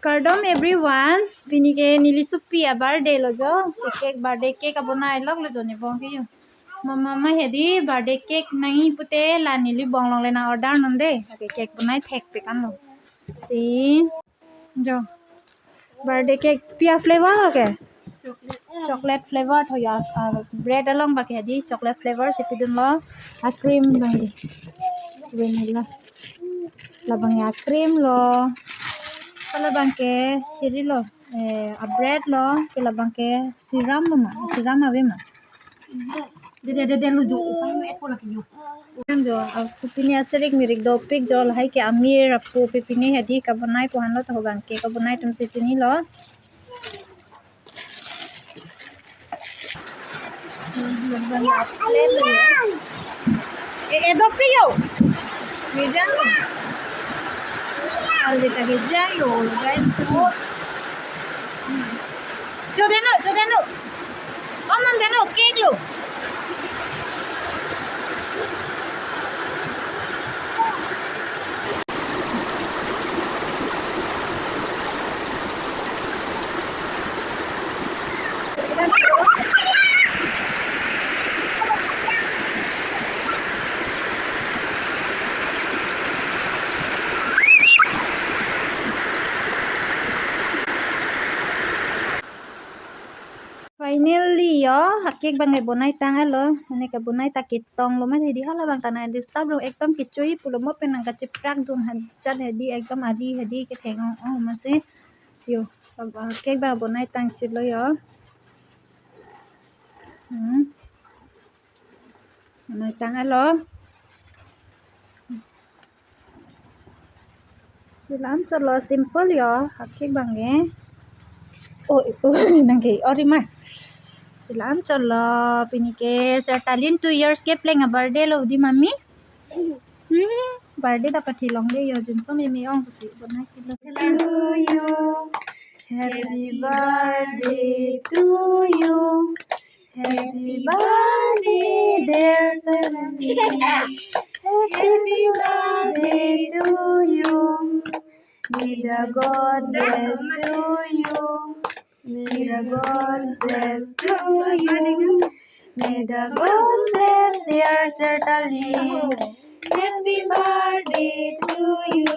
Kardom everyone, pinike nili supi a birthday lo jo. Cake birthday cake abonai lok lo jo ni bong piyo. Mama hedi birthday cake nahi pute la nili bong long lena order nonde. Okay, cake bunai thek pe kan lo. See, jo. Birthday cake pia flavor lo ke? Chocolate flavor tho ya. Bread along ba ke hedi chocolate flavor sipidun lo. A cream bangi. Vanilla. Labang ya cream lo. Kalau bangke kiri lo, a bread lo, kalau bangke siram lo mah, siram apa mah? Dede lu jo upayo eko lagi yo. Kan jo, aku punya sering mirik dopik jo lah ke amir aku pipini hadi kabunai ko hanlo tahu bangke kabunai tum sini lo. Dopik yo, hijau lo. Al kita hijau yo, guys. Jodeno. Omam deno, cake lo. Finally yo, cake bang bonai tang lo, ini ke bonai tak kitong lo mah hedi hala bang tanah di stab lo ekdom kicui pulo mo penang kaciprak dum hadat hedi ekdom adi hedi ke thengong masih yo, cake bang bonai tang chilo yo. Bonai tang lo. Dilam chalo simple yo, cake bang oh nangke ori mah. Silam chalo pinike sertalin 2 years ke playing a birthday lo di mami. Birthday dapat hilong deh yo jin so mimi ong si bonai kilo. To you, happy birthday to you, happy birthday dear Salami, happy birthday to you, may the God bless to you, may the God bless to you, may the God bless dear Certainly, happy birthday to you.